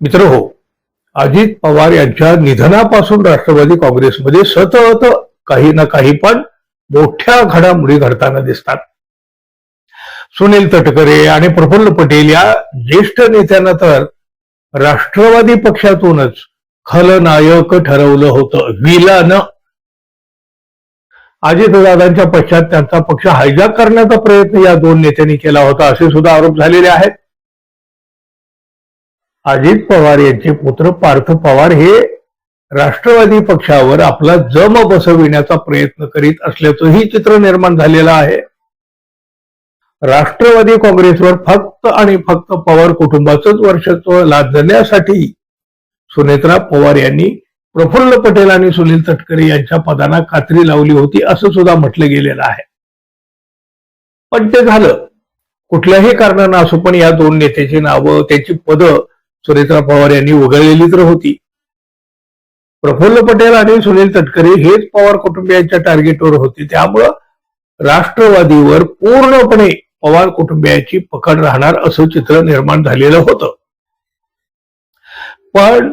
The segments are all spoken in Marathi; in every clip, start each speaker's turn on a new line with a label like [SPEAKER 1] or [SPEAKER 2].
[SPEAKER 1] मित्र हो, अजित पवार यांच्या निधनापासून राष्ट्रवादी काँग्रेसमध्ये सतत काही ना काही पण मोठ्या घडामोडी घडताना दिसतात. सुनील तटकरे आणि प्रफुल्ल पटेल या ज्येष्ठ नेत्यांना तर राष्ट्रवादी पक्षातूनच खलनायक ठरवलं होतं, विलन. अजितदादांच्या पश्चात त्यांचा पक्ष हायजॅक करण्याचा प्रयत्न या दोन नेत्यांनी केला होता, असे सुद्धा आरोप झालेले आहेत. अजित पवार यांचे पुत्र पार्थ पवार हे राष्ट्रवादी पक्षावर आपला जम बसविण्याचा प्रयत्न करीत असल्याचंही चित्र निर्माण झालेलं आहे. राष्ट्रवादी काँग्रेसवर फक्त आणि फक्त पवार कुटुंबाचंच वर्चस्व लादण्यासाठी सुनेत्रा पवार यांनी प्रफुल्ल पटेल आणि सुनील तटकरे यांच्या पदांना कात्री लावली होती, असं सुद्धा म्हटलं गेलेलं आहे. पण ते झालं. कुठल्याही कारणानं असो, पण या दोन नेत्याची नावं, त्यांची पदं सुनेत्रा पवार यांनी वगळलेली तर होती. प्रफुल्ल पटेल आणि सुनील तटकरे हेच पवार कुटुंबियांच्या टार्गेटवर होते. त्यामुळं राष्ट्रवादीवर पूर्णपणे पवार कुटुंबियांची पकड राहणार असं चित्र निर्माण झालेलं होतं. पण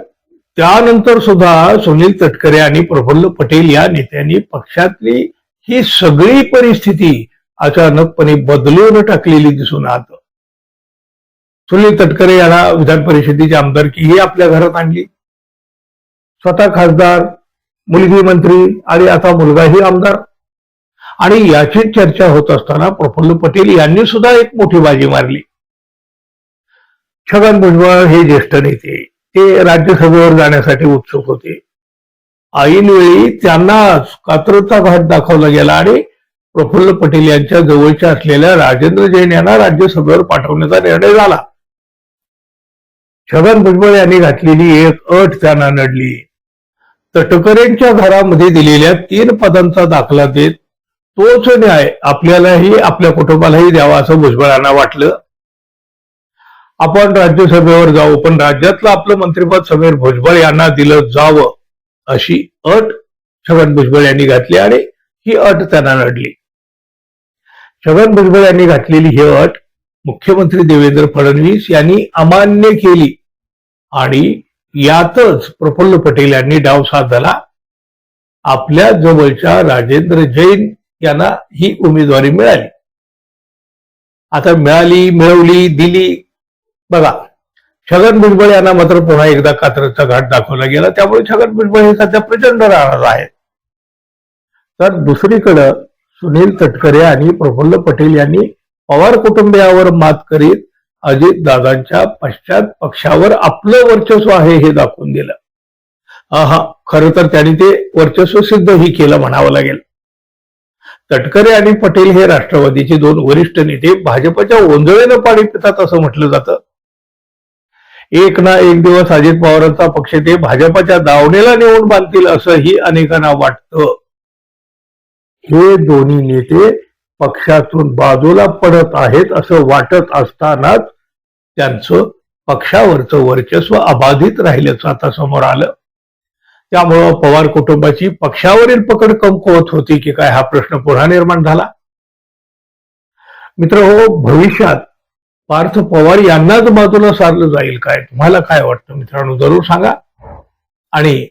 [SPEAKER 1] त्यानंतर सुद्धा सुनील तटकरे आणि प्रफुल्ल पटेल या नेत्यांनी पक्षातली ही सगळी परिस्थिती अचानकपणे बदलून टाकलेली दिसून आलं. सुनील तटकरे यांना विधान परिषदेची आमदारकी ही आपल्या घरात आणली. स्वतः खासदार, मुलगी मंत्री आणि आता मुलगाही आमदार. आणि याची चर्चा होत असताना प्रफुल्ल पटेल यांनी सुद्धा एक मोठी बाजी मारली. छगन भुजबळ हे ज्येष्ठ नेते, ते राज्यसभेवर जाण्यासाठी उत्सुक होते. ऐनवेळी त्यांनाच कात्रचा घाट दाखवला गेला आणि प्रफुल्ल पटेल यांच्या जवळच्या असलेल्या राजेंद्र जैन यांना राज्यसभेवर पाठवण्याचा निर्णय झाला. छगन भुजबळ यांनी घातलेली एक अट त्यांना नडली. तटकरेंच्या घरामध्ये दिलेल्या 3 पदांचा दाखला देत तोच न्याय आपल्यालाही आपल्या कुटुंबालाही द्यावा असं भुजबळांना वाटलं. आपण राज्यसभेवर जाऊ, पण राज्यातलं आपलं मंत्रिपद समीर भुजबळ यांना दिलं जावं अशी अट छगन भुजबळ यांनी घातली आणि ही अट त्यांना नडली. छगन भुजबळ यांनी घातलेली ही अट मुख्यमंत्री देवेंद्र फडणवीस यांनी अमान्य केली आणि यातच प्रफुल्ल पटेल यांनी डाव साधला. आपल्या जवळच्या राजेंद्र जैन यांना ही उमेदवारी मिळाली. आता मिळाली, मिळवली, दिली. बघा, छगन भुजबळ यांना मात्र पुन्हा एकदा कात्रचा घाट दाखवला गेला. त्यामुळे छगन भुजबळ हे सध्या प्रचंड राहणार आहेत. तर दुसरीकडं सुनील तटकरे आणि प्रफुल्ल पटेल यांनी पवार कुटुंबियावर मात करीत अजितदादांच्या पश्चात पक्षावर आपलं वर्चस्व आहे हे दाखवून दिलं. खरं तर त्यांनी ते वर्चस्व सिद्धही केलं म्हणावं लागेल. तटकरे आणि पटेल हे राष्ट्रवादीचे 2 वरिष्ठ नेते भाजपच्या ओंजळीनं पाणी पितात असं म्हटलं जातं. एक ना एक दिवस अजित पवारांचा पक्ष ते भाजपच्या दावणीला नेऊन बांधतील असंही अनेकांना वाटतं. हे दोन्ही नेते पक्षातून बाजूला पडत आहेत असं वाटत असतानाच त्यांचं पक्षावरचं वर्चस्व अबाधित राहिल्याचं आता समोर आलं. त्यामुळं पवार कुटुंबाची पक्षावरील पकड कमकुवत होती की काय, हा प्रश्न पुन्हा निर्माण झाला. मित्र हो, भविष्यात पार्थ पवार यांनाच बाजूला सारलं जाईल काय? तुम्हाला काय वाटतं मित्रांनो, जरूर सांगा. आणि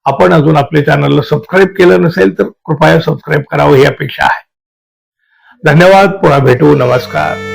[SPEAKER 1] आपण अजून आपल्या चॅनलला सबस्क्राईब केलं नसेल तर कृपया सबस्क्राईब करावं ही अपेक्षा आहे. धन्यवाद. पुन्हा भेटू. नमस्कार.